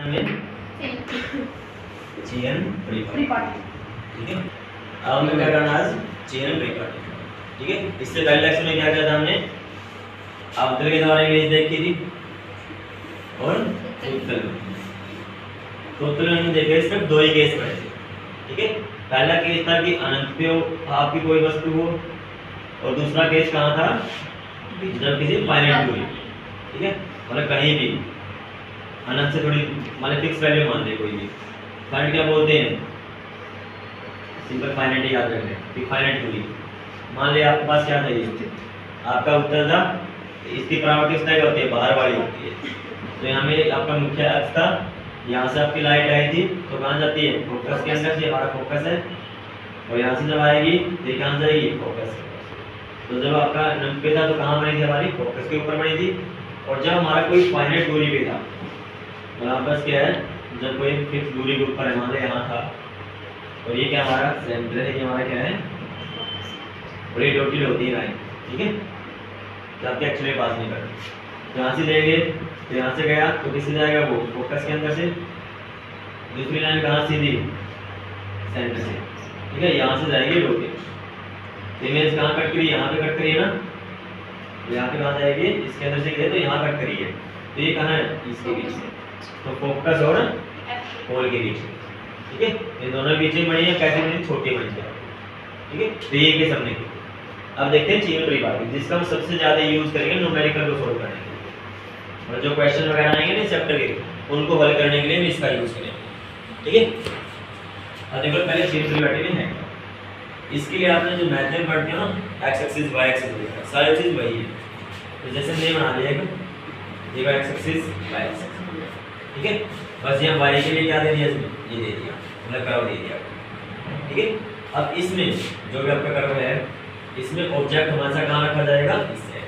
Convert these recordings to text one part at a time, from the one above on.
में चेन परिपाटी। ठीक है, अब हमें क्या करना आज चेन परिपाटी। ठीक है, इससे पहले लेक्चर में क्या किया था हमने, अवतल के द्वारा इमेज देखी थी और उत्तल तो उत्तल में देखे सिर्फ दो ही केस पड़े थे। ठीक है, पहला केस था कि अनंत पे आपकी कोई वस्तु हो और दूसरा केस कहाँ था जब किसी फाइनाइट दूरी। ठीक है, मतलब कहीं भी अनंत से थोड़ी मतलब फिक्स वैल्यू मान ले कोई भी। फाइनाइट क्या बोलते हैं, सिंपल फाइनाइट याद रख लें कि फाइनाइट दूरी। मान ले आपके पास क्या था, ये आपका उत्तर था, इसकी प्रॉपर्टी किस तरह होती है, बाहर वाली होती है। तो यहाँ में आपका मुख्य अक्ष था, यहाँ से आपकी लाइट आई थी तो कहाँ जाती है, फोकस के अंदर से, हमारा फोकस है, और यहाँ से जब आएगी तो कहाँ जाएगी, फोकस। तो जब आपका नंबर पे था तो कहाँ बनी थी, हमारी फोकस के ऊपर बनी थी। और जब हमारा कोई फाइनाइट दूरी पे था, यहाँ पर क्या है, जब कोई फिक्स दूरी के ऊपर है, हमारे यहाँ था, और ये क्या हमारा सेंटर है, ये हमारा क्या है, बड़ी डॉटेड होती है लाइन। ठीक है, तो आपके एक्चुअली पास नहीं कर, यहाँ से लेंगे तो यहाँ से गया तो किससे जाएगा, वो फोकस के अंदर से। दूसरी लाइन कहाँ सीधी, सेंटर से। ठीक है, यहाँ से जाएगी डॉटेड। इमेज कहाँ कट करी, यहाँ पे कट करी है ना, यहाँ पे कहाँ जाएगी, इसके अंदर से गए तो यहाँ कट करी है, तो ये कहाँ है, इसके बीच में, तो फोकस और पोल के बीच में। ठीक है, ये दोनों बीच में बनी है, कैसे बनी, छोटी बनी है। ठीक है, तो ये के सामने। अब देखते हैं चेन परिपाटी, जिसका हम सबसे ज्यादा यूज करेंगे न्यूमेरिकल को सोल्व करने के लिए, और जो क्वेश्चन वगैरह आएंगे ना चैप्टर के उनको हल करने के लिए हम इसका यूज करेंगे। ठीक है, अब देखो पहले चेन परिपाटी में है, इसके लिए आपने जो मेथड पढ़ते हो ना, एक्स एक्सिस वाई एक्सिस, सारी चीज वही है। तो जैसे हमने बना लिया ये एक्स एक्सिस वाई एक्सिस। ठीक है, बस यहाँ वाई के लिए क्या दे दिया, इसमें ये दे दिया, मतलब कर्व दे दिया। ठीक है, अब इसमें जो भी आपका कर्व है, इसमें ऑब्जेक्ट हमेशा कहाँ रखा जाएगा, इस साइड।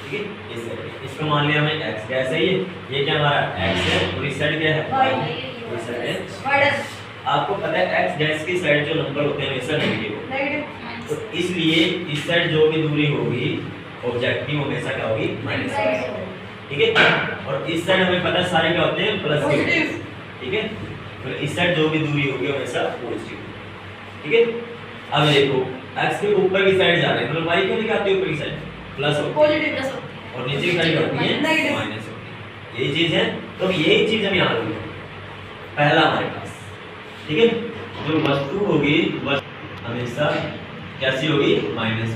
ठीक है, इस साइड, इसको मान लिया हमने x, कैसे ये क्या हमारा x है, और इस साइड क्या है, y। इस साइड है, आपको पता है x डैश की साइड जो नंबर होते हैं हमेशा नेगेटिव, तो इसलिए इस साइड जो भी दूरी होगी ऑब्जेक्ट की, वो हमेशा क्या होगी, माइनस। ठीक है, और इस साइड हमें पता है सारे क्या होते हैं, प्लस के। ठीक है, तो इस साइड जो भी दूरी होगी हमेशा पॉजिटिव। ठीक है, अब देखो x के ऊपर की साइड जा रहे हैं, मतलब y क्यों निकालते हैं, ऊपर की साइड प्लस होती है, पॉजिटिव प्लस होती है, और नीचे की साइड होती है माइनस होती है। यही चीज है, तो यही चीज हम यहाँ लिखेंगे पहला हमारे पास। ठीक है, जो वस्तु होगी वस्तु हमेशा कैसी होगी, माइनस,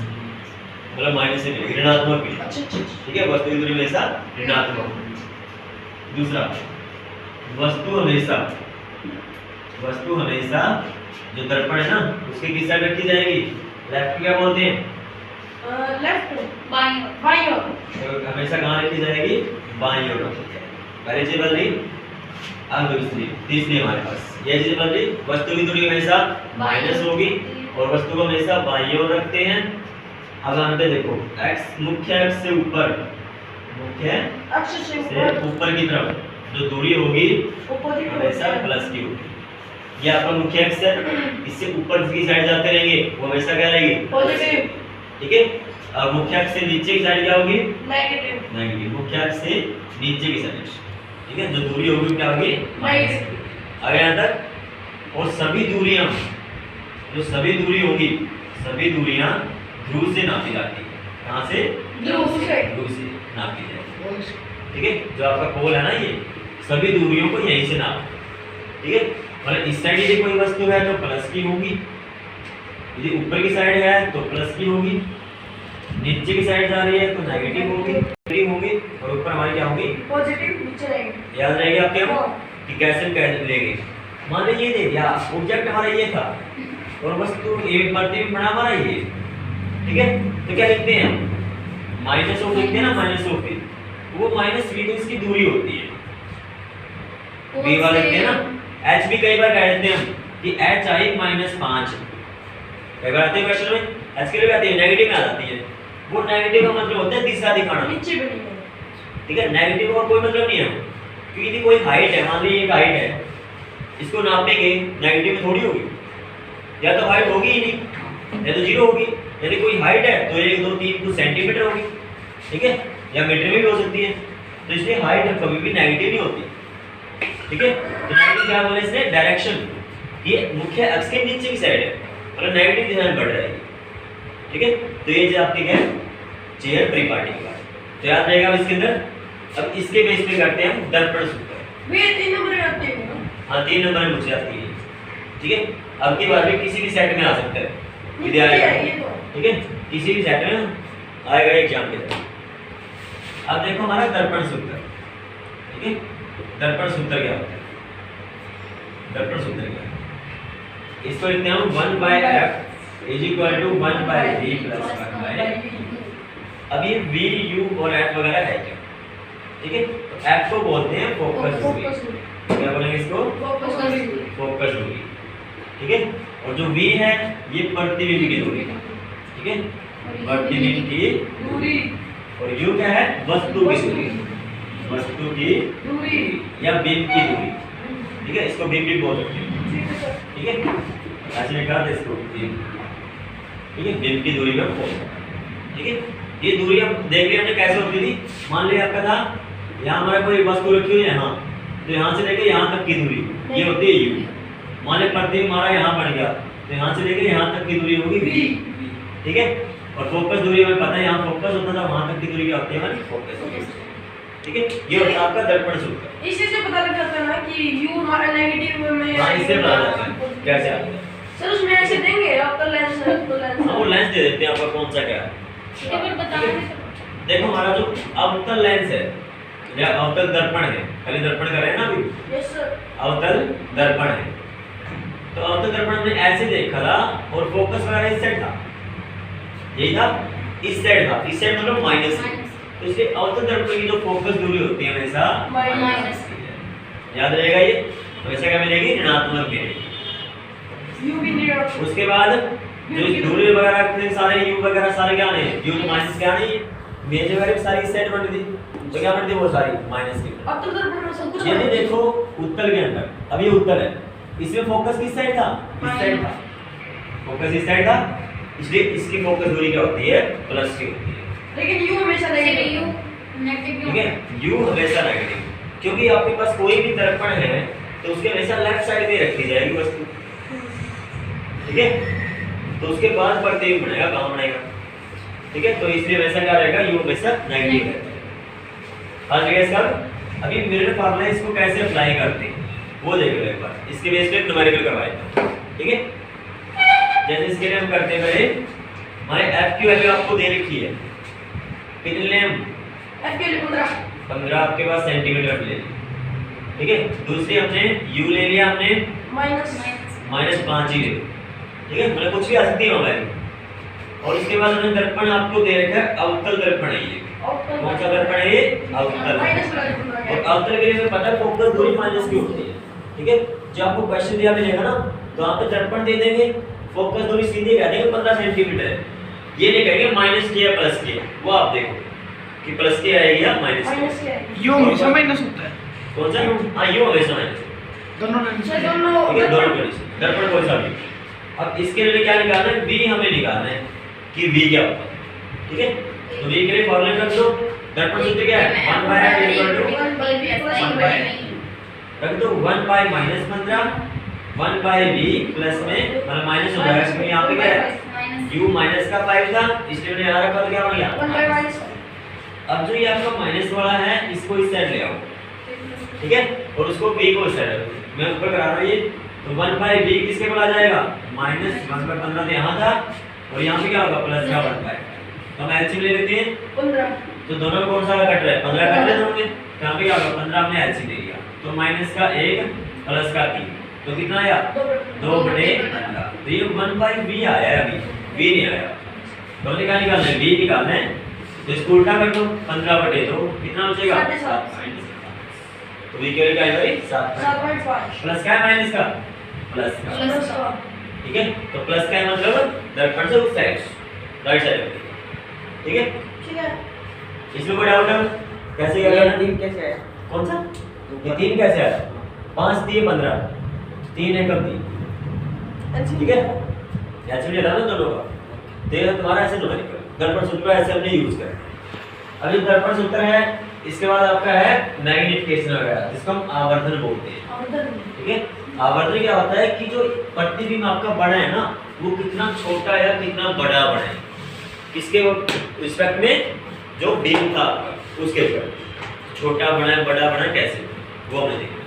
मतलब माइनस से ऋणात्मक भी। ठीक है, वस्तु की दूरी हमेशा ऋणात्मक। दूसरा, वस्तु हमेशा जो दर्पण है ना, उसके किस साइड रखी जाएगी, लेफ्ट क्या बोलते हैं, लेफ्ट, बाईं ओर। तो हमेशा कहाँ रखी जाएगी, बाईं ओर रखी जाएगी। पहली चीज बन रही, अब तीसरी हमारे पास ये चीज बन रही, वस्तु की दूरी हमेशा माइनस होगी और वस्तु को हमेशा बाईं ओर रखते हैं। अब यहाँ पे देखो x मुख्य अक्ष से ऊपर, मुख्य अक्ष से ऊपर की तरफ जो दूरी होगी हमेशा प्लस की होगी। ये आपका मुख्य अक्ष है, इससे ऊपर की साइड जाते रहेंगे वो हमेशा क्या रहेगी, पॉजिटिव। ठीक है, अब मुख्य अक्ष से नीचे की साइड क्या होगी, नेगेटिव। नेगेटिव, मुख्य अक्ष से नीचे की साइड। ठीक है, जो दूरी होगी क्या होगी, माइनस। अगर यहाँ तक, और सभी दूरियां, जो सभी दूरी होगी, सभी दूरियां ध्रुव से नापी जाती है। कहाँ से, ध्रुव से नापी जाएगी। ठीक है, जो आपका पोल है ना, ये सभी दूरियों को यहीं से नाप। ठीक है, मतलब इस साइड यदि कोई वस्तु है तो प्लस की होगी, यदि ऊपर की साइड है तो प्लस की होगी, नीचे की साइड जा रही है तो नेगेटिव होगी, और ऊपर हमारी क्या होगी, पॉजिटिव, नीचे नेगेटिव। याद रहेगी आपके कि कैसे कैसे लेंगे। मान लीजिए ये दे दिया, ऑब्जेक्ट हमारा ये था और वस्तु एक प्रतिबिंब बना हमारा ये। ठीक है, तो क्या लिखते हैं, माइनस ऑफ लिखते हैं ना, माइनस ऑफ v, वो माइनस v तो इसकी दूरी होती है, v वाला लिखते हैं ना। h भी कई बार कह देते हैं हम कि h आई -5, कई बार आते हैं क्वेश्चन में, h के लिए आती है नेगेटिव में आ जाती है, वो नेगेटिव का मतलब होता है दिशा दिखाना, नीचे बनी है। ठीक है, नेगेटिव का कोई मतलब नहीं है, क्योंकि यदि कोई हाइट है, मान लीजिए एक हाइट है, इसको नापेंगे नेगेटिव में थोड़ी होगी, या तो हाइट होगी ही नहीं, या तो जीरो होगी। यदि कोई हाइट है तो 1 2 3 कुछ सेंटीमीटर होगी। ठीक है, या मीटर में भी हो सकती है, तो इसलिए हाइट कभी भी नेगेटिव नहीं होती। ठीक है। तो नेगेटिव क्या बोले इसने, डायरेक्शन, ये मुख्य अक्ष के नीचे की साइड है, मतलब नेगेटिव दिशा में बढ़ रहा है, ठीक है। तो ये जो आपके क्या है, चेयर परिपाटी का, तो याद रहेगा इसके अंदर। अब इसके बेस पे करते हैं हम दर्पण सूत्र। ये 3 नंबर आते हैं। हाँ 3 नंबर में मुझे आती है, ठीक है। अब की बार भी किसी भी सेट में आ सकता है, विद्यालय, ठीक है, किसी भी सेट में आएगा एग्जाम के अंदर। अब देखो हमारा दर्पण सूत्र, ठीक है। दर्पण सूत्र क्या होता है, दर्पण सूत्र क्या है, इसको लिखते हैं हम 1/f is equal to 1/v plus 1/v। अब ये v u और f वगैरह है क्या, ठीक है। तो f को बोलते हैं फोकस दूरी, क्या बोलेंगे इसको, फोकस दूरी, ठीक है। और जो v है ये प्रतिबिंब की दूरी, ठीक है, प्रतिबिंब की दूरी। और u क्या है, वस्तु की दूरी, वस्तु की दूरी या बिंब की दूरी, ठीक है। इसको बिंब भी बोल सकते हैं, ठीक है। ऐसे लिखा था इसको बिंब, ठीक है, बिंब की दूरी में बोल, ठीक है। ये दूरी हम देख लिया हमने कैसे होती थी। मान लिया आपका था यहाँ हमारा कोई वस्तु रखी हुई है यहाँ, तो यहाँ से लेके यहाँ तक की दूरी ये होती है u। मान लिया प्रतिबिंब हमारा यहाँ बढ़ गया, तो यहाँ से लेके यहाँ तक की दूरी होगी v, ठीक है। और फोकस दूरी हमें पता है, यहाँ फोकस होता था, वहाँ तक की दूरी क्या होती है हमारी, फोकस दूरी, ठीक है। ये होता है आपका दर्पण सूत्र। इसी से पता लग जाता है ना कि u हमारा नेगेटिव में, हाँ इससे पता लगता है कैसे आता है सर। उसमें ऐसे देंगे अवतल लेंस है, तो लेंस, हाँ वो लेंस दे देते हैं आपका कौन सा क्या है। देखो हमारा जो अवतल लेंस है या अवतल दर्पण है, खाली दर्पण कर रहे हैं ना अभी, यस सर, अवतल दर्पण है। तो अवतल दर्पण हमने ऐसे देखा था और फोकस वगैरह इस साइड था, यही था, इस साइड था, इस साइड मतलब माइनस। तो इसलिए अवतल दर्पण की जो फोकस दूरी होती है हमेशा माइनस, याद रहेगा ये। तो ऐसा क्या मिलेगी, ऋणात्मक मिलेगी। u भी ऋणात्मक। उसके बाद जो दूरी वगैरह के सारे u वगैरह सारे क्या आने, u तो माइनस क्या आने, मेज वगैरह सारी इस साइड बन थी, तो क्या बनती है वो सारी माइनस की। अवतल दर्पण में सब कुछ ये देखो उत्तल के अंदर, अब ये उत्तल है, इसमें फोकस किस साइड था, इस साइड था, फोकस इस साइड था, इसलिए इसकी फोकस दूरी क्या होती है, प्लस की होती है। लेकिन u हमेशा नेगेटिव, ठीक है, u हमेशा नेगेटिव, क्योंकि आपके पास कोई भी दर्पण है तो उसके हमेशा लेफ्ट साइड में रखी जाएगी वस्तु, ठीक है। तो उसके बाद प्रतिबिंब बनेगा, कहाँ बनेगा, ठीक है। तो इसलिए वैसा क्या रहेगा, u हमेशा नेगेटिव रहेगा। आज जगह इसका अभी मिरर फार्मूला इसको कैसे अप्लाई करते हैं वो देख लो एक बार, इसके बेस पे न्यूमेरिकल करवाएगा, ठीक है। जैसे इसके लिए हम करते हैं, हमारे f की वैल्यू आपको दे रखी है, कितने ले हम, f के लिए 15 आपके पास सेंटीमीटर ले, ठीक है। दूसरी हमने u ले लिया, हमने -5 ही ले, ठीक है, मतलब कुछ भी आ सकती है वैल्यू। और इसके बाद हमने दर्पण आपको दे रखा है, अवतल दर्पण है ये, कौन सा दर्पण है ये, अवतल। और अवतल के लिए हमें पता है फोकस दूरी माइनस की होती है, ठीक है। जब आपको क्वेश्चन दिया मिलेगा ना, तो आप दर्पण दे देंगे, फोकस दूरी सीधी कह देंगे 15 सेंटीमीटर है, ये नहीं कहेंगे माइनस की या प्लस की, वो आप देखो कि प्लस की आएगी या माइनस की। यू हमेशा माइनस होता है, कौन सा, हां यू हमेशा माइनस, दोनों लेंस सर दोनों कंडीशन दर्पण कोई सा भी। अब इसके लिए क्या निकालना है, v हमें निकालना है कि v क्या होता है, ठीक है। तो v के लिए फॉर्मूला रख दो, दर्पण सूत्र क्या है, 1/f रख दो, 1/-15 1/v प्लस में मतलब माइनस हो जाएगा, क्योंकि यहां पे क्या है u माइनस का 5 था, इसलिए मैंने यहां रखा तो क्या बन गया 1/-। अब जो ये आपका माइनस वाला है इसको इस साइड ले आओ, ठीक है, और उसको v को इस साइड, मैं ऊपर करा रहा हूं ये। तो 1/v किसके बराबर आ जाएगा, -1/15 तो यहाँ था, और यहाँ पे क्या होगा, प्लस का 1/, तो हम एलसीएम ले लेते हैं 15। तो दोनों में कौन सा कट रहा है, 15 कट रहा है दोनों में, तो यहाँ पे क्या होगा 15 हमने एलसीएम ले लिया, तो माइनस का 1 प्लस का 3, तो कितना आया 2/15। तो ये 1/v आया है, अभी v नहीं आया, तो हमने क्या निकालना है, v निकालना है। तो इसको उल्टा कर दो, 15/2 कितना बचेगा 7। तो v की वैल्यू क्या है भाई 7.5 प्लस का है माइनस का प्लस का, ठीक है। तो प्लस का है मतलब दर्पण से उस साइड राइट साइड, ठीक है। ठीक है, इसमें कोई डाउट है, कैसे क्या करना, 3 कैसे है, कौन सा ये 3 कैसे आया, 5 दिए 15, 3 है कब दी, ठीक है। ऐसे भी था ना दोनों का, तो ये तुम्हारा ऐसे न्यूमेरिकल दर्पण सूत्र ऐसे हमने यूज किया। अब ये दर्पण सूत्र है इसके बाद आपका है मैग्निफिकेशन वगैरह, जिसको हम आवर्धन बोलते हैं। आवर्धन। ठीक है, आवर्धन क्या होता है कि जो प्रतिबिंब आपका बड़ा है ना, वो कितना छोटा या कितना बड़ा बना है, किसके रिस्पेक्ट में, जो बिंब था आपका उसके रिस्पेक्ट, छोटा बना है बड़ा बना है कैसे, वो हमें देखना।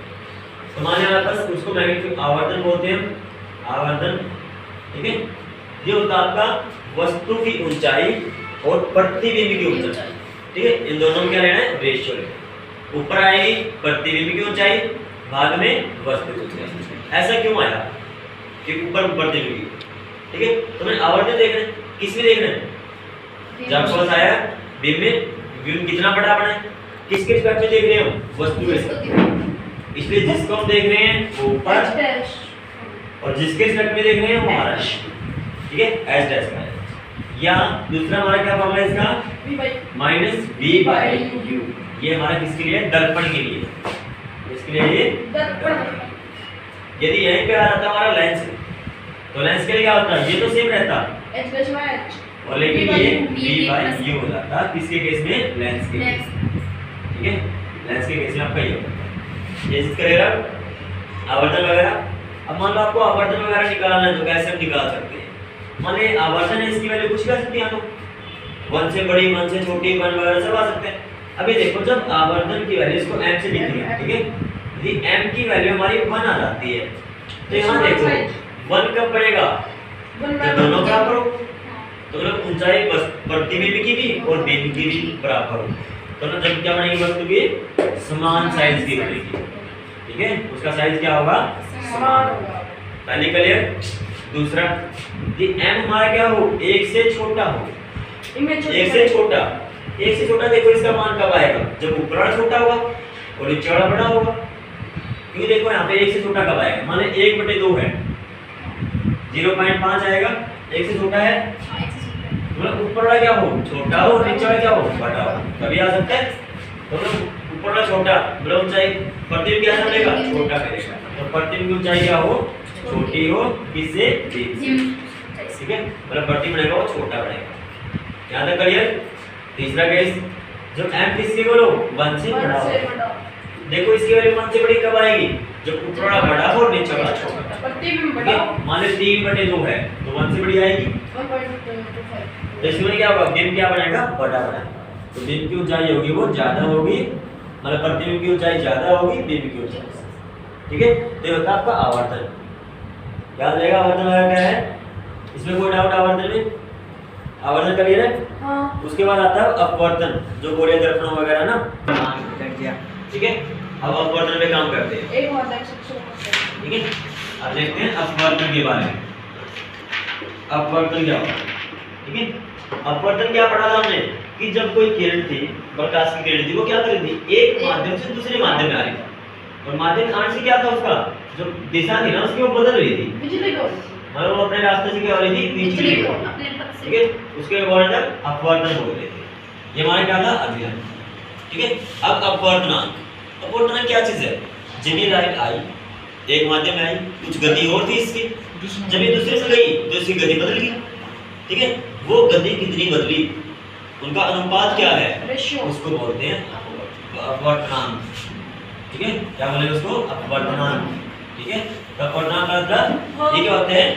तो मान लिया आपका उसको मैग्निफिक आवर्धन बोलते हैं, आवर्धन। ठीक है, ये होता है आपका वस्तु की ऊंचाई और प्रतिबिंब की ऊंचाई। ठीक है, इन दोनों में क्या लेना है, रेशियो लेना है। ऊपर आएगी प्रतिबिंब की ऊंचाई, भाग में वस्तु की ऊंचाई। ऐसा क्यों आया कि ऊपर प्रतिबिंब की? ठीक है, तो मैं आवर्धन देख रहे हैं, किस में देख रहे हैं, जब आपके पास आया बिंब में, बिंब कितना बड़ा बना है, किसके रिस्पेक्ट में देख रहे हैं हम, वस्तु के रिस्पेक्ट। इसलिए जिसको हम देख रहे हैं वो ऊपर, और जिसके रिस्पेक्ट में देख रहे हैं वो हमारा, ठीक है, एच डैश का है। या दूसरा हमारा क्या फॉर्मूला है इसका, माइनस बी बाई यू। ये हमारा किसके लिए, दर्पण के लिए, इसके लिए ये दर्पण। यदि यहीं पे आ रहा था हमारा लेंस, तो लेंस के लिए क्या होता है, ये तो सेम रहता, h और लेकिन ये b बाई यू हो जाता किसके केस में, लेंस के केस। ठीक है, लेंस के केस में आपका ये होता है। ये करेगा आवर्धन वगैरह। अब मान लो आपको आवर्धन वगैरह निकालना है, तो कैसे हम निकाल सकते हैं, मान ली आवर्धन है, इसकी वैल्यू कुछ कर सकते हैं, तो 1 से बड़ी 1 से छोटी 1 वगैरह सब आ सकते हैं। अभी देखो जब आवर्धन की वैल्यू, इसको m से लिखेंगे, ठीक है, यदि m की वैल्यू हमारी 1 आ जाती है, तो यहाँ देखो 1 कब पड़ेगा, जब दोनों बराबर हो, तो मतलब ऊंचाई प्रतिबिंब की भी और बिंब की भी बराबर हो, तो ना जब क्या बनेगी, वस्तु की समान साइज की बनेगी। ठीक है, उसका साइज क्या होगा, समान होगा। पहले क्लियर। दूसरा, यदि m हमारा क्या हो, 1 से छोटा हो, 1 से छोटा, 1 से छोटा, देखो इसका मान कब आएगा, जब ऊपर वाला छोटा होगा और नीचे वाला बड़ा होगा। क्योंकि देखो यहाँ पे 1 से छोटा कब आएगा, मान लो 1/2 है, 0.5 आएगा, 1 से छोटा है, मतलब ऊपर वाला क्या हो, छोटा हो, नीचे वाला क्या हो, बड़ा हो, तभी आ सकता है। तो मतलब ऊपर वाला छोटा, मतलब ऊंचाई प्रतिबिंब क्या मिलेगा, छोटा मिलेगा, तो प्रतिबिंब की ऊंचाई क्या हो, छोटी हो, किससे, ठीक है, मतलब प्रतिबिंब बनेगा वो छोटा बनेगा। यहाँ तक क्लियर। तीसरा केस, जब m किसके बोलो, 1 से बड़ा हो, देखो इसकी वैल्यू 1 से बड़ी कब आएगी, जब ऊपर वाला बड़ा हो और नीचे वाला छोटा। प्रतिबिंब बड़ा हो, मान लो 3/2 है, तो 1 से बड़ी आएगी, 1.25। तो इसमें क्या होगा, बिंब क्या बनेगा, बड़ा बनेगा, तो बिंब की ऊंचाई होगी वो ज्यादा होगी, मतलब प्रतिबिंब की ऊंचाई ज्यादा होगी बिंब की ऊंचाई से। ठीक है, तो ये होता है आपका आवर्धन। याद रहेगा आवर्धन क्या है, इसमें कोई डाउट आवर्धन में, आवर्धन क्लियर है। हाँ। उसके बाद आता है अपवर्तन, जो गोले दर्पण वगैरह ना, ठीक है, अब अपवर्तन पे काम करते हैं। एक बात है, सबसे ठीक है, अब देखते हैं अपवर्तन के बारे में। अपवर्तन क्या होता है, ठीक है, अपवर्तन क्या पढ़ा था हमने, कि जब कोई किरण थी, प्रकाश की किरण थी, वो क्या कर रही थी, एक माध्यम से दूसरे माध्यम में आ रही थी, और माध्यम आने से क्या था, उसका जो दिशा थी ना उसकी वो बदल रही थी, बिजली को, मतलब वो अपने रास्ते से क्या हो रही थी, बिजली को, ठीक है, उसके वर्णन अपवर्तन बोलते थे। ये हमारा क्या था, अध्ययन। ठीक है, अब अपवर्तनांक, अपवर्तनांक क्या चीज है, जब ये लाइट आई, एक माध्यम में आई, कुछ गति और थी इसकी, जब ये दूसरे से गई तो इसकी गति बदल गई। ठीक है, वो गति कितनी बदली, उनका अनुपात क्या है, रेशियो, उसको बोलते हैं अपवर्तनांक। ठीक है, क्या बोलेंगे उसको, अपवर्तनांक। ठीक है, तो अपवर्तनांक का मतलब ये क्या होते हैं,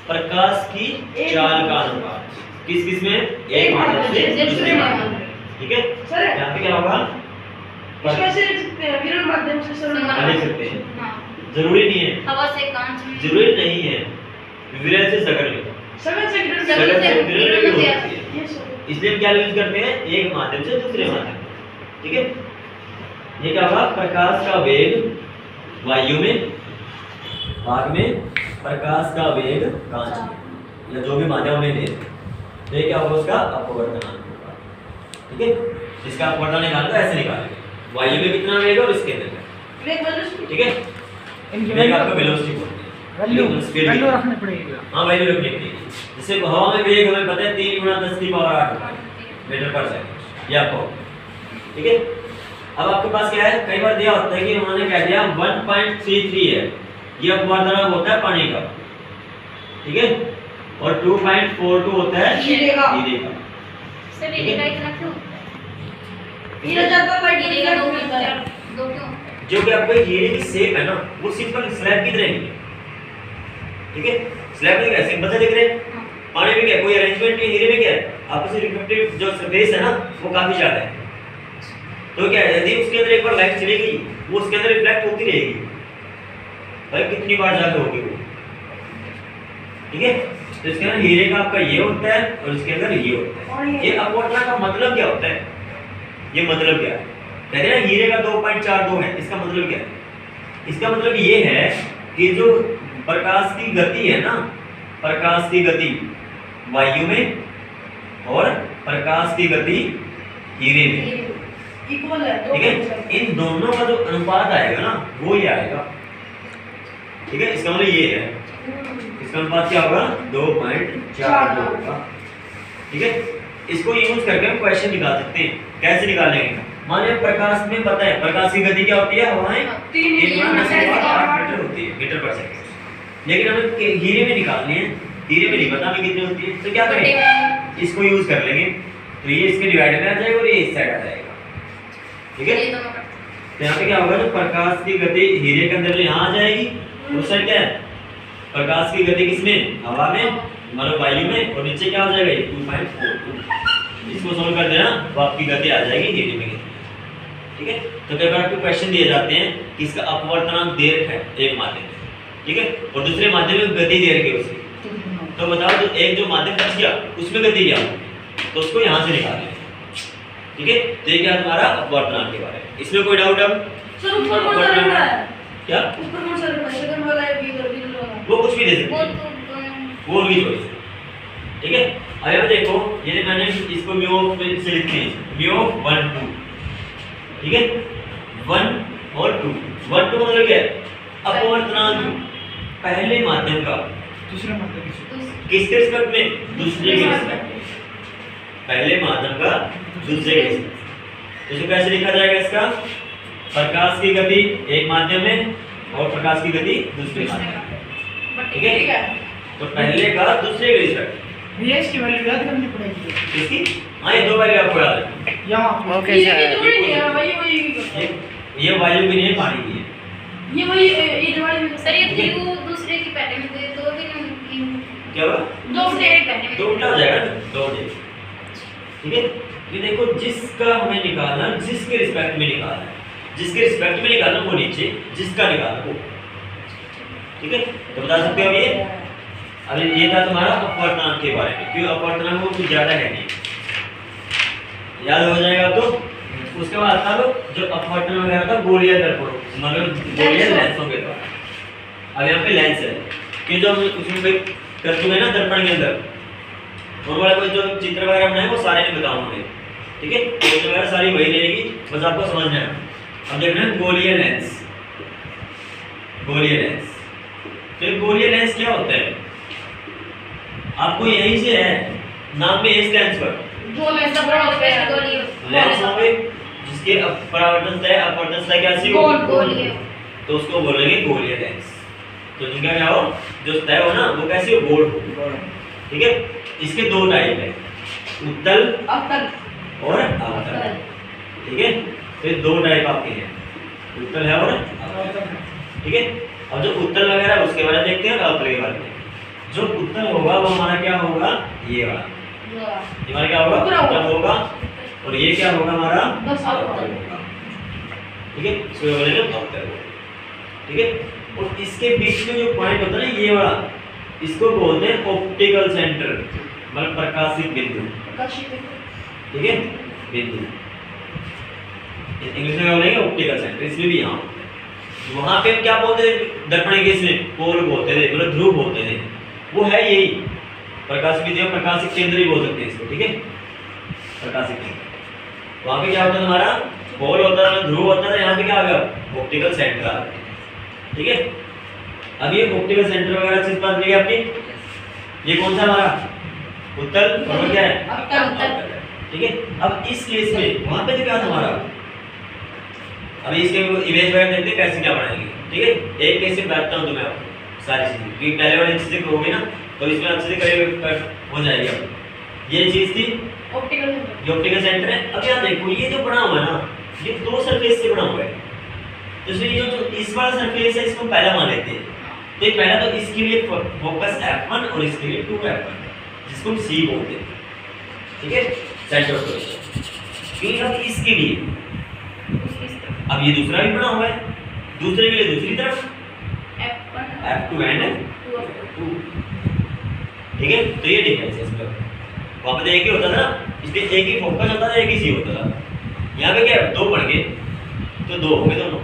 प्रकाश की चाल का अनुपात, किस किस में, एक माध्यम से दूसरे माध्यम। ठीक है, सर यहाँ पे क्या होगा, इसमें से लिख सकते हैं, विरल माध्यम से सरल लिख सकते हैं, जरूरी नहीं है, हवा से कांच में, जरूरी नहीं है, विरल से सगल में, सगल से विरल, सगल से विरल में भी हो सकती है। ये सब इसलिए हम क्या यूज करते हैं, एक माध्यम से दूसरे माध्यम। ठीक है, ये क्या होगा, प्रकाश का वेग वायु में, भाग में प्रकाश का वेग कांच में, या जो भी माध्यम में ले, तो ये क्या होगा, उसका अपवर्तनांक होगा। ठीक है, इसका अपवर्तन निकालना ऐसे निकालेंगे, वायु में कितना वेग है और इसके अंदर का। वेग वेलोसिटी, ठीक है, इनकी वेग आपका वेलोसिटी बोलते हैं, वैल्यू रखनी पड़ेगी। हाँ वैल्यू रखनी पड़ेगी। जैसे हवा में वेग हमें पता है 3 × 10⁸ मीटर पर सेकंड, ये आपको। ठीक है, अब आपके पास क्या है, कई बार दिया होता है कि उन्होंने कह दिया 1.33 है, ये अपवर्तनांक होता है पानी का। ठीक है, और 2.42 होता है हीरे का। हीरे का। सर ये इकाई का मतलब हीरा जाता है लाइट हीरे का दो मिलता है। दो क्यों? जो कि आपको हीरे की शेप है ना वो सिंपल स्लैब की तरह नहीं है, ठीक है। स्लैब में क्या सिंपल सा दिख रहे हैं, हाँ। पानी में क्या कोई अरेंजमेंट नहीं, हीरे में क्या है आपस में रिफ्लेक्टिव जो सरफेस है ना वो काफी ज्यादा है। तो क्या है यदि उसके अंदर एक बार लाइट चली गई वो उसके अंदर रिफ्लेक्ट होती रहेगी, भाई कितनी बार जाके होगी वो, ठीक है। तो इसके अंदर हीरे का आपका ये होता है और इसके अंदर ये होता है। ये अपवर्तन का मतलब क्या होता है, ये मतलब क्या है, कहते हैं ना हीरे का 2.42 है, इसका मतलब क्या है, इसका मतलब ये है कि जो प्रकाश की गति है ना, प्रकाश की गति वायु में और प्रकाश की गति हीरे में इक्वल है, ठीक है, इन दोनों का जो अनुपात आएगा ना वो ये आएगा, ठीक है। इसका मतलब ये है, इसका अनुपात क्या होगा 2.42 होगा, ठीक है। इसको यूज करके हम क्वेश्चन निकाल सकते हैं। कैसे निकालेंगे, मान लीजिए प्रकाश में पता है प्रकाश की गति क्या होती है, हवाएं 3 मीटर होती है मीटर पर सेकंड, लेकिन हमें हीरे में निकालनी है, हीरे में नहीं पता हमें कितनी होती है, तो क्या करेंगे इसको यूज कर लेंगे, तो ये इसके डिवाइड में आ जाएगा और ये इस साइड आ जाएगा, ठीक है। तो यहाँ पे क्या होगा, जो प्रकाश की गति हीरे के अंदर यहाँ आ जाएगी, उस साइड क्या है प्रकाश की गति किसमें, हवा में मतलब वायु में, और नीचे क्या हो जाएगा ये 2.42, इसको सोल्व कर देना तो आपकी गति आ जाएगी हीरे में, ठीक है। तो कई बार आपको क्वेश्चन दिए जाते हैं कि इसका अपवर्तनांक दे रखा है एक माध्यम में, ठीक है, और दूसरे माध्यम में गति दे रखी है उसकी, तो बताओ जो एक जो माध्यम बच गया उसमें गति क्या होगी, तो उसको यहाँ से निकाल लेंगे, ठीक है। तो ये क्या तुम्हारा अपवर्तनांक के बारे में, इसमें कोई डाउट अब सर ऊपर कौन सा रख रहा है, क्या ऊपर कौन सा रख रहा है, सेकंड वाला है बीगल वाला, वो कुछ भी दे सकते वो हैं, तो वो भी चॉइस, ठीक है। अब यहाँ देखो ये मैंने इसको म्यू ऑफ से लिखते हैं, म्यू ऑफ 1 2, ठीक है, 1 और 2, 1 2 मतलब क्या है अपवर्तनांक पहले माध्यम का दूसरे माध्यम से किसके रिस्पेक्ट में, दूसरे के रिस्पेक्ट में, पहले माध्यम का दूसरे के रिस्पेक्ट। तो इसे कैसे लिखा जाएगा, इसका प्रकाश की गति एक माध्यम में और प्रकाश की गति दूसरे माध्यम में, ठीक है। तो पहले का दूसरे के रिस्पेक्ट, भैया इसकी वैल्यू याद करनी पड़ेगी। इसकी हाँ ये दो वैल्यू आपको याद रखनी है। यहाँ ये जरूरी नहीं है, वही वही करता है। ये वायु की नहीं है, पानी की है, ये वही ये दिवाली में सर ये ध्रुव दूसरे की पहले में दे तो भी नहीं क्या हुआ दो दूसरे से के पहले में दो उल्टा हो जाएगा ना, दो हो जाएगा, ठीक है। ये देखो जिसका हमें निकालना, जिसके रिस्पेक्ट में निकालना है, जिसके रिस्पेक्ट में निकालना वो नीचे, जिसका निकालना वो, ठीक है। तो बता सकते हो ये, अभी ये था तुम्हारा अपवर्तनांक के बारे में, क्यों अपवर्तनांक वो कुछ ज्यादा है नहीं, याद हो जाएगा। तो उसके बाद आता है जो अपवर्तन वगैरह था गोलीय दर्पण, मतलब गोलीय लेंसों के द्वारा। अब यहाँ पे लेंस है कि जो हम उसमें कोई कर चुके हैं ना दर्पण के अंदर, और वाला कोई जो चित्र वगैरह बनाए वो सारे नहीं बताऊंगे, ठीक है। तो वगैरह सारी वही रहेगी, बस आपको समझना है। अब देखना है गोलीय लेंस, गोलीय लेंस, तो ये गोलीय लेंस क्या होता है, आपको यहीं से है नाम में इस लेंस पर जो लेंस बड़ा होता है लेंस होंगे जिसके परावर्तन तय अपवर्तन तय कैसी हो, गोलीय तो उसको बोलेंगे गोलीय लेंस। तो जिनका क्या हो जो तय हो ना वो कैसी हो, गोल हो, ठीक है। इसके दो टाइप है, उत्तल अवतल और अवतल, ठीक है। तो ये दो टाइप आपके हैं, उत्तल है और अवतल, ठीक है। अब जो उत्तल वगैरह है उसके बारे में देखते हैं और अवतल के बारे में। जो उत्तल होगा वो हमारा क्या होगा, ये वाला, ये हमारा क्या होगा उत्तल होगा, और ये क्या होगा हमारा अवतल होगा, ठीक है। इसको बोलेंगे अवतल, ठीक है। और इसके बीच में जो पॉइंट होता है ना ये वाला, इसको बोलते हैं ऑप्टिकल सेंटर, मतलब प्रकाशिक बिंदु, ठीक है, बिंदु इंग्लिश में बोलेंगे ऑप्टिकल सेंटर, इसमें भी यहाँ वहां पे हम क्या बोलते थे दर्पण के, इसमें पोल बोलते थे, मतलब ध्रुव बोलते थे, वो है यही प्रकाशिक बिंदु, प्रकाशिक केंद्र ही बोल सकते हैं इसको, ठीक है, प्रकाशिक केंद्र। वहां पे क्या होता है हमारा पोल होता है, ध्रुव होता है, यहाँ पे क्या आ गया ऑप्टिकल सेंटर आ गया, ठीक है। अब ये ऑप्टिकल सेंटर वगैरह चीज बात नहीं आपकी, ये कौन सा हमारा उत्तल और क्या है अवतल, ठीक है। अब इस केस में वहां पे जो क्या था हमारा, अभी इसके इमेज वगैरह देखते हैं कैसे क्या बनाएंगे, ठीक है। एक केस से बताता हूँ तुम्हें आपको सारी चीजें, क्योंकि पहले वाली चीजें करोगे ना तो इसमें अच्छे से करेक्ट हो जाएगी। अब ये चीज थी ऑप्टिकल सेंटर। ये ऑप्टिकल सेंटर है। अब यहाँ देखो ये जो बना हुआ है ना, ये दो सरफेस से बना हुआ है, तो इसलिए ये जो इस वाला सरफेस है इसको पहला मान लेते हैं। तो ये पहला तो इसके लिए फोकस F1 और इसके लिए 2F1 जिसको हम C बोलते हैं, ठीक है, सेंटर ऑफ गरेविटी। फिर अब इसके लिए अब ये दूसरा भी बना हुआ है, दूसरे के लिए दूसरी तरफ F2 एंड 2, ठीक है। तो ये डिफरेंस है इसका। वहाँ पे एक ही होता था ना, इसलिए एक ही फोकस होता था, एक ही सी होता था। यहाँ पे क्या है, दो बढ़ गए तो दो हो गए दोनों,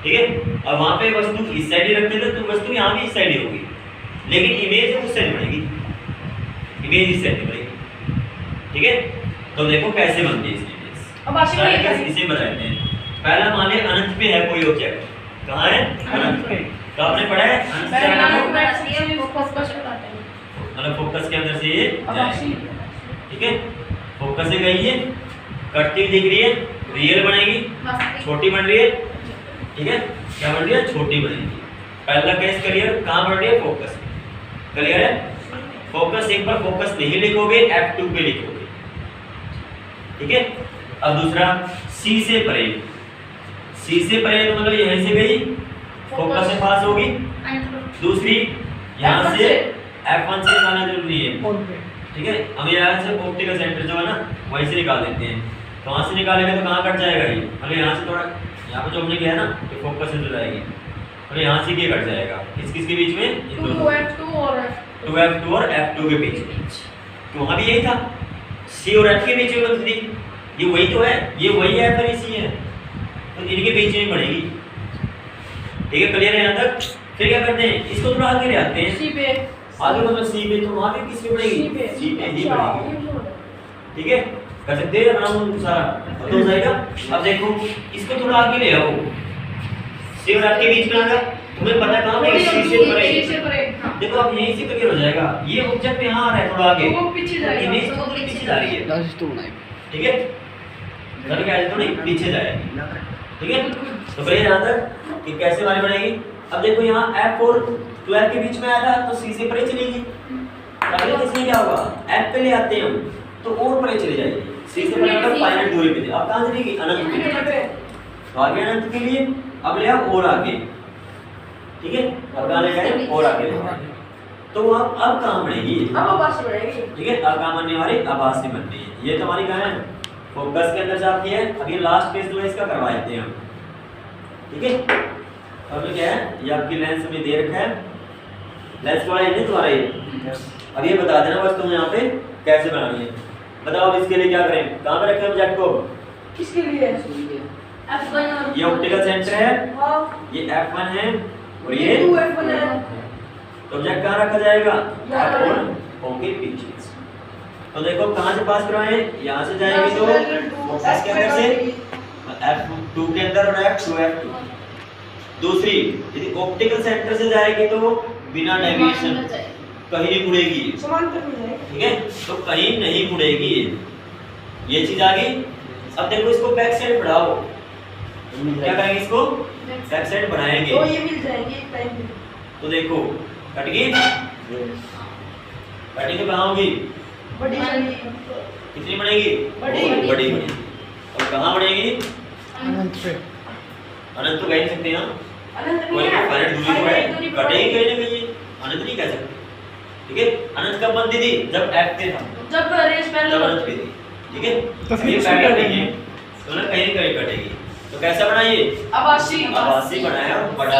ठीक है। अब वहाँ पे वस्तु इस साइड ही रखते थे तो वस्तु यहाँ भी इस साइड ही होगी, लेकिन इमेज उस साइड बढ़ेगी, इमेज इस साइड बढ़ेगी, ठीक है। तो देखो कैसे बनती है इसकी इमेज। अब आशिक भाई कैसे? इसे बताते हैं। पहला मान ले अनंत पे है कोई ऑब्जेक्ट, कहाँ है, अनंत पे। तो आपने पढ़ा है अनंत से मतलब फोकस के अंदर से ये जाएगी, ठीक है। फोकस से गई है, कटती हुई दिख रही है, रियल बनेगी, छोटी बन रही है, ठीक है। क्या बन रही है, छोटी बनेगी। पहला केस क्लियर, कहाँ बन रही है, फोकस क्लियर है। फोकस एक बार फोकस नहीं लिखोगे, F2 पे लिखोगे, ठीक है। अब दूसरा C से परे, C से परे तो मतलब यहीं से गई, फोकस से पास होगी। दूसरी यहाँ से F1 से निकालना जरूरी है, ठीक है। हम यहाँ से ऑप्टिकल सेंटर जो है ना वहीं से निकाल देते हैं। तो वहाँ से निकालेंगे तो कहाँ कट जाएगा ये, मतलब यहाँ से थोड़ा, यहाँ पे जो हमने किया है ना तो फोकस से जो जाएगी, मतलब यहाँ से ये कट जाएगा। किसके बीच में, 2F2 और 2F2 और F2 के बीच में। तो वहाँ भी यही था, C और F के बीच में बनती थी। ये वही तो है, ये वही है, फिर इसी है, तो इनके बीच में पड़ेगी, ठीक है। क्लियर है यहाँ तक। फिर क्या करते हैं, इसको थोड़ा आगे ले आते हैं, C पे, आगे मतलब C पे, तो वहाँ पे किस पे पड़ेगी, C पे ही पड़ेगी, ठीक है। कर सकते हैं अपना सारा तो हो जाएगा। अब देखो इसको थोड़ा आगे ले आओ, C और F के बीच में आएगा, तुम्हें पता है कहाँ पे, C से परे। देखो अब यहीं से क्लियर हो जाएगा, ये ऑब्जेक्ट यहाँ आ रहा है थोड़ा आगे, वो पीछे जाएगा, इमेज तो पीछे जा रही है, ठीक है। चलो क्या तो नहीं पीछे जाएगी, ठीक है। तो फिर यहाँ तक कि कैसे वाली बनेगी। अब देखो यहाँ F और 12 के बीच में आया था तो C से परे चलेगी। अगले केस में क्या होगा, F पे ले आते हैं हम तो और परे चली जाएगी, C से परे मतलब फाइनाइट दूरी पे। अब कहाँ चलेगी, अनंत पे। तो आगे अनंत के लिए अब ले आओ और आगे, ठीक है। अब कहाँ ले जाए, और आगे ले जाए। तो अब कहाँ बढ़ेगी, अब आवाज बढ़ेगी, ठीक है। अब कहाँ बनने वाली, आवाज से बनती है। ये तो हमारी कहाँ है, फोकस के अंदर जाती है। अब ये लास्ट केस जो है इसका करवा देते हैं हम, ठीक है। अब ये क्या है, ये आपकी लेंस में दे रखा है, लेंस वाला नहीं तुम्हारा ये। अब ये बता देना बस तुम यहाँ पे कैसे बनानी है। बताओ अब इसके लिए क्या करें, कहाँ पे रखें ऑब्जेक्ट को, किसके लिए? ये ऑप्टिकल सेंटर है, हाँ, ये F1 है और ये 2F1 है। तो ऑब्जेक्ट कहाँ रखा जाएगा, यहाँ पे। F1 के पीछे। तो देखो कहाँ से पास करवाएं, यहाँ से जाएंगे तो फोकस के अंदर से F2 के अंदर और F2। दूसरी यदि ऑप्टिकल सेंटर से जाएगी तो बिना डेविएशन कहीं नहीं मुड़ेगी, समांतर में जाएगी, ठीक है। तो कहीं नहीं मुड़ेगी ये चीज आ गई। अब देखो इसको बैक साइड बढ़ाओ, क्या करेंगे, इसको बैक साइड बढ़ाएंगे तो ये मिल जाएगी एक टाइम पे। तो देखो कट गई, कटी तो कहाँ होगी, बड़ी वाली, कितनी बनेगी, बड़ी। बड़ी बनेगी। और कहाँ बनेगी, अनंत पे। अनंत तो कह नहीं सकते यहाँ, अनंत कोई नहीं है, फाइनाइट दूरी तो है, दूरी पर कटेगी कहीं ना कहीं, अनंत नहीं कह सकते, ठीक है। अनंत कब बनती थी, जब F पे था, जब रेस जब पहले अनंत पे थी, ठीक है। तो फिर ये इसमें पैटर्न क्या नहीं है, तो ना कहीं कहीं कटेगी। तो कैसा बनाइए, आवासी, आवासी बनाया और बड़ा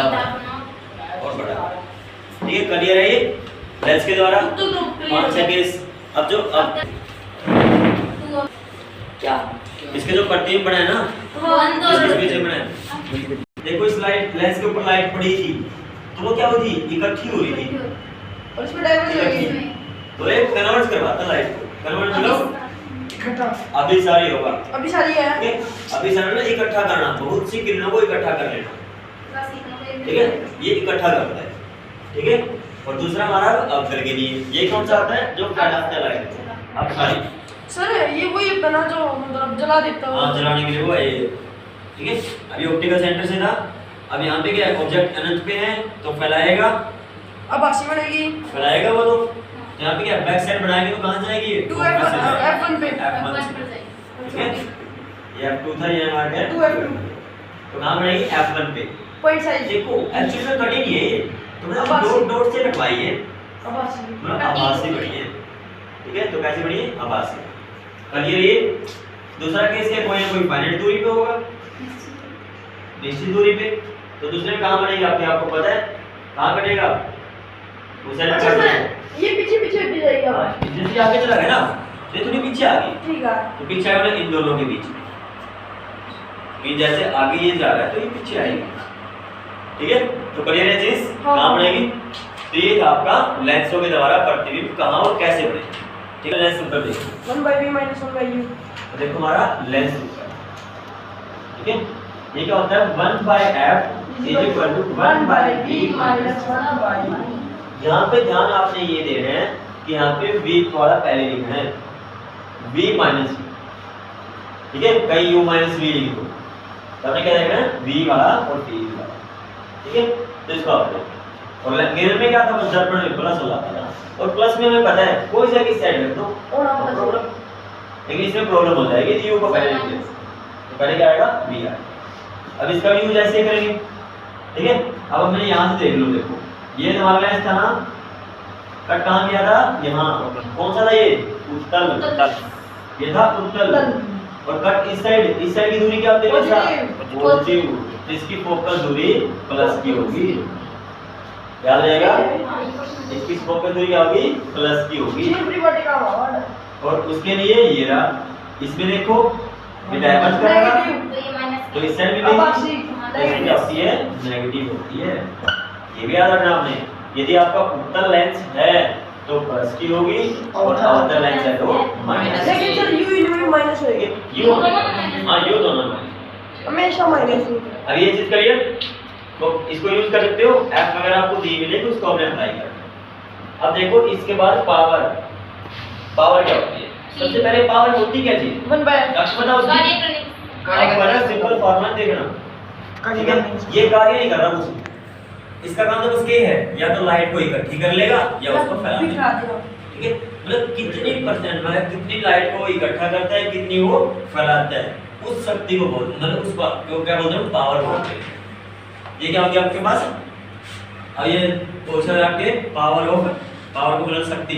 और बड़ा, ठीक है। क्लियर है ये लेंस के द्वारा तो 5 केस। अब जो अब क्या इसके जो प्रतिबिंब बनाए ना, इसके पीछे बनाए, देखो इस लाइट लेंस के ऊपर लाइट पड़ी थी तो वो क्या होती, इकट्ठी हो रही थी, और इसमें डायवर्स होगी, तो एक कन्वर्ट करवाता लाइट को, कन्वर्ट मतलब इकट्ठा। अभी सारी होगा, अभी सारी है, ठीक है। अभी सारी ना इकट्ठा करना, बहुत सी किरणों को इकट्ठा कर लेना, ठीक है। ये इकट्ठा करता है, ठीक है। और दूसरा हमारा अवसर के लिए ये कौन सा आता है, जो फैलाता है लाइट। अब सारी सर ये वही बना जो मतलब जला देता हाँ है, जलाने के लिए वो है, ठीक है। अभी ऑप्टिकल सेंटर से था, अब यहाँ पे क्या है, ऑब्जेक्ट अनंत पे है तो फैलाएगा, आवासी बनेगी, फैलाएगा वो तो, तो यहाँ पे क्या बैक साइड बढ़ाएंगे तो कहाँ जाएगी ये? 2F1 F1 पे F1 से। पर जाएगी। ठीक है, ये F2 था, ये आ गया 2F2 तो कहाँ बढ़ेगी? F1 पे। पॉइंट साइज देखो एक्चुअली में कटी नहीं है ये, तुमने आभासी। डॉट डॉट से कटवाई है, आभासी मतलब आभासी बड़ी है। ठीक है, तो कैसे बड़ी है? आभासी। क्लियर ये? दूसरा केस क्या, कोई ना कोई फाइनाइट दूरी पे होगा, निश्चित दूरी पे, तो दूसरे में कहाँ बढ़ेगा आपको पता है? कहाँ कटेगा? उस साइड अच्छा कट सर जाएगा। ये पीछे भी जाएगा हाँ, जैसे आगे चला गया ना, ये थोड़ी पीछे आ गई, ठीक है तो पीछे आएगा इन दोनों के बीच में, कि जैसे आगे ये जा रहा है तो ये पीछे आएगी। ठीक है, तो क्लियर है चीज? हाँ। कहाँ बढ़ेगी? तो ये था आपका लेंसों के द्वारा प्रतिबिंब कहाँ और कैसे बढ़े। ठीक है, लेंस ऊपर देखो, 1/v - 1/u देखो हमारा लेंस ऊपर। ठीक है, ये क्या होता है? 1/f = 1/v - 1/u। यहाँ पे ध्यान आपने ये देना है कि यहाँ पे v वाला पहले लिखना है, v - v। ठीक है, कहीं u - v लिख दो, तो आपने क्या देखना है? v वाला और t वाला। ठीक है, तो इसको आप देखो। और मिरर में क्या था? बस दर्पण में प्लस हो जाता है, और प्लस में हमें पता है कोई सा किस साइड रख दो, और आप no problem। लेकिन इसमें प्रॉब्लम हो जाएगी, तो u को पहले लिख दो, तो पहले क्या आएगा? v आएगा। अब इसका भी यूज ऐसे करेंगे। ठीक है, अब हमने यहाँ से देख लो, देखो ये हमारा लेंस था ना, कट कहाँ गया था? यहाँ। कौन सा था ये? उत्तल। ये था उत्तल, और कट इस साइड की दूरी क्या होती है? पॉजिटिव। इसकी फोकस दूरी प्लस की होगी, याद रहेगा? इसकी फोकस दूरी क्या होगी? प्लस की होगी। और उसके लिए ये रहा, इसमें देखो ये डायवर्ज करेगा, तो ये माइनस तो इस साइड भी आभासी लेंगी, क्या होती है? नेगेटिव होती है। ये भी याद रखना आपने, यदि आपका उत्तल लेंस है तो प्लस की होगी, और अवतल लेंस है तो माइनस की। लेकिन सर u माइनस होएगा, यू हाँ, यू दोनों में। हमेशा माइनस होगा। अब ये चीज करिए, तो इसको यूज कर सकते हो। एफ वगैरह आपको दी मिलेगी, उसको आपने अप्लाई करना। अब देखो इसके बाद पावर क्या होती है? सबसे पहले पावर होती क्या चीज? 1/f लक्ष्य बताओ उसकी। कार्य करने अब बड़ा सिंपल फॉर्मूला देखना, ठीक है? ये कार्य नहीं कर रहा कुछ, इसका काम तो बस ये है, या तो लाइट को इकट्ठी कर लेगा या उसको फैला देगा। ठीक है, मतलब कितनी परसेंट में कितनी लाइट को इकट्ठा करता है, कितनी वो फैलाता है, उस शक्ति को बोलते हैं, मतलब उस को क्या बोलते हैं? पावर बोलते हैं। ये क्या हो गया आपके पास? अब ये क्वेश्चन आपके पावर को बोलना शक्ति,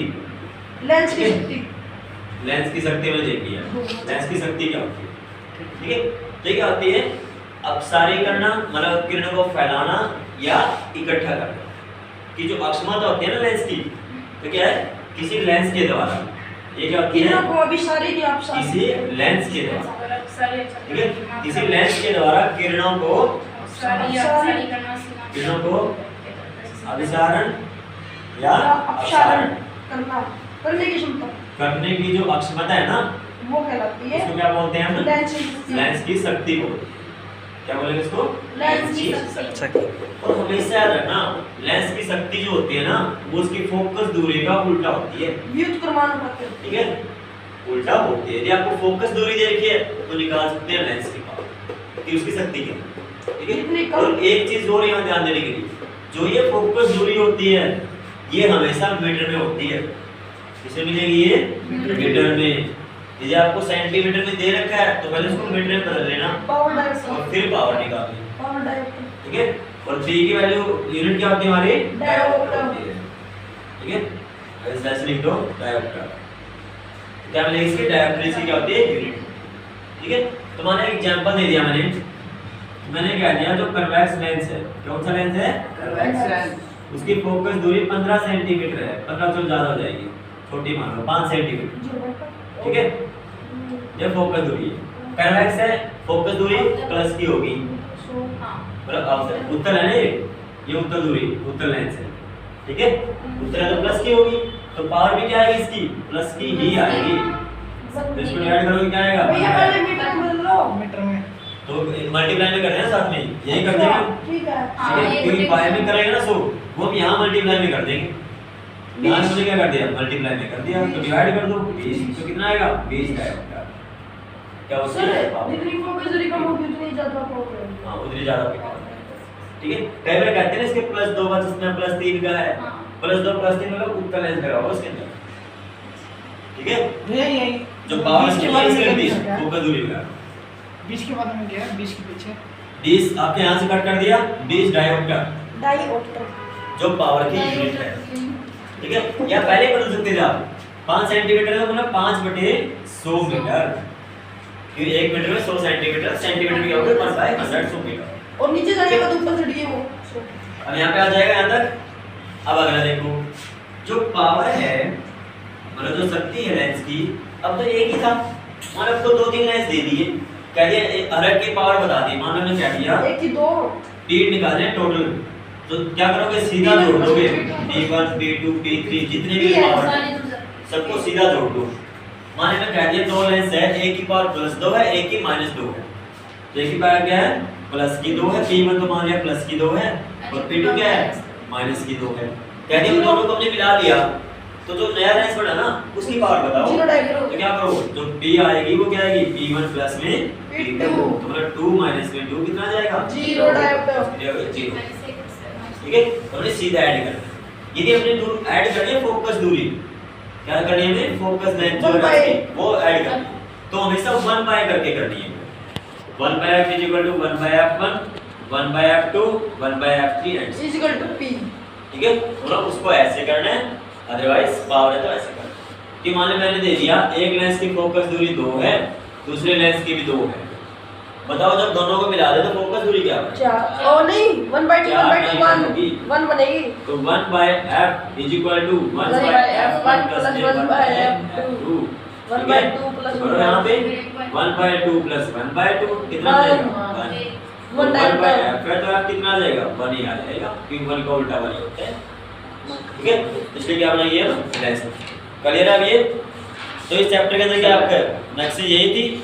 लेंस की शक्ति। लेंस की शक्ति में देख लिया। लेंस की शक्ति क्या होती है? ठीक है, तो क्या होती है? अपसारीकरण, मतलब किरणों को फैलाना या इकट्ठा करना, कि जो अक्षमता होती है ना लेंस की, तो क्या है? किसी लेंस के द्वारा, ये क्या होती है? किरणों को अभिसारी की अपसारी। किसी लेंस के द्वारा, ठीक है, किसी लेंस के द्वारा किरणों को अभिसारण या अपसारण करने की क्षमता, करने की जो अक्षमता है ना, वो कहलाती है उसको क्या बोलते हैं हम? लेंस की शक्ति। लेंस की शक्ति को क्या बोलेंगे इसको? लेंस की शक्ति। और हमेशा याद रखना, लेंस की शक्ति जो होती है ना, वो उसकी फोकस दूरी का उल्टा होती है। व्युत्क्रमानुपात। ठीक है, उल्टा होती है। यदि आपको फोकस दूरी दे रखी है तो निकाल सकते हैं लेंस की पावर कि उसकी शक्ति क्या है। ठीक है, और एक चीज और यहाँ ध्यान देने के लिए, जो ये फोकस दूरी होती है ये हमेशा मीटर में होती है। किसे मिलेगी ये? मीटर में। यदि आपको सेंटीमीटर में दे रखा है तो पहले उसको मीटर में बदल लेना पावर डायोप्टर। और फिर पावर निकालनी। Power dioptre. ठीक है, और पी की वैल्यू यूनिट क्या होती है हमारी? डायोप्टर। ठीक है, ऐसे लिख दो डायोप्टर। क्या मिलेगी इसकी? डायोप्टर की क्या होती है? यूनिट। ठीक है, तो मैंने एग्जांपल दे दिया, मैंने क्या दिया? जो कन्वेक्स लेंस है, कौन सा लेंस है? Convex lens. उसकी फोकस दूरी 15 सेंटीमीटर है, 15 तो ज्यादा हो जाएगी, छोटी मान लो 5 सेंटीमीटर। ठीक है, ये फोकस दूरी है। कन्वेक्स है, फोकस दूरी प्लस की होगी, मतलब ऑफसेट उत्तल है ना, ये उत्तल दूरी, उत्तल लेंस है। ठीक है, उत्तल है तो प्लस की होगी, तो पावर भी क्या आएगी इसकी? प्लस की ही आएगी। तो इसको डिवाइड करोगे क्या आएगा? भैया पहले मीटर में बदल लो। मीटर में तो मल्टीप्लाई में करते हैं साथ में, यही कर देंगे। ठीक है। हाँ, ये क्योंकि multiply बाय में करेंगे ना, सो वो हम यहाँ मल्टीप्लाई में कर देंगे। यहाँ हमने क्या कर दिया? मल्टीप्लाई में कर दिया, तो डिवाइड कर दो 20, तो कितना आएगा? 20 आएगा। क्या होता सर है? जितनी फोकस दूरी कम होगी उतनी ज्यादा पावर होगी। हाँ, उतनी ज्यादा पिक। ठीक है, कई बार कहते हैं ना इसके +2 का चश्मा +3 का है, हाँ। प्लस 2 प्लस 3 मतलब उत्तर लेंस लगा हुआ उसके अंदर, ठीक है। यही जो पावर 20 की के बाद इसके में 20 क्या? फोकस दूरी लगा 20 के बाद में गया 20 के पीछे 20 आपके यहाँ से कट कर दिया 20 डायोप्टर डायोप्टर जो पावर की यूनिट है, ठीक है। या पहले बदल सकते थे आप 5 सेंटीमीटर का मतलब 5/100 मीटर, क्योंकि 1 मीटर में 100 सेंटीमीटर, सेंटीमीटर क्या होगा 1/100 100 मीटर। और नीचे जाएगा तो ऊपर चढ़िए वो अब यहाँ पे आ जाएगा यहाँ तक। अब अगला देखो, जो पावर है मतलब जो शक्ति है लेंस की, अब तो एक ही था, मान लो तो 2-3 लेंस दे दिए, कह दिया हर एक की पावर बता दी, मान लो मैंने क्या किया एक की दो पीड निकालने टोटल, तो क्या करोगे सीधा जोड़ दोगे P1 P2 P3 जितने भी पावर है सबको सीधा जोड़ दो। माने मैं कह दिया 2 लेंस है, एक की पावर +2 है, एक की -2 है, तो एक की पावर क्या है +2 है, P1 तो मान लिया +2 है और P2 क्या है -2 है। कह दिया दोनों को हमने मिला लिया, तो जो नया लेंस बना ना उसकी पावर बताओ, जीरो डायग्राम तो क्या करो जो P आएगी वो क्या आएगी P1 प्लस में P2, तो मतलब 2 माइनस में 2 कितना आ जाएगा जीरो डायोप्टर जीरो, ठीक है। तो हमने सीधा ऐड करना है। यदि हमने दूर ऐड करनी है फोकस दूरी, क्या करनी है हमें फोकस लेंथ जो है वो ऐड करनी है, तो हमेशा 1 करके करनी है। 1/f = 1/f1 1/f2 1/f3 and equal to P, ठीक है। मतलब उसको ऐसे करना है, अदरवाइज पावर है तो ऐसे करना है। कि मान लो मैंने दे दिया एक लेंस की फोकस दूरी 2 है, दूसरे लेंस की भी 2 है, बताओ जब दोनों को मिला दे तो फोकस दूरी क्या बनेगी? 4 ओ नहीं 1/2 1/2 1 बनेगी, तो 1/f = 1/f1 + 1/f2 1/2 प्लस और यहाँ पे 1/2 + 1/2 कितना आ जाएगा 1 1/f है तो f कितना आ जाएगा 1 ही आ जाएगा, क्योंकि 1 का उल्टा 1 ही होता है, ठीक है। इसलिए क्या बनाइए लेंस। क्लियर है अब ये? तो इस चैप्टर के अंदर क्या आपका नेक्स्ट यही थी।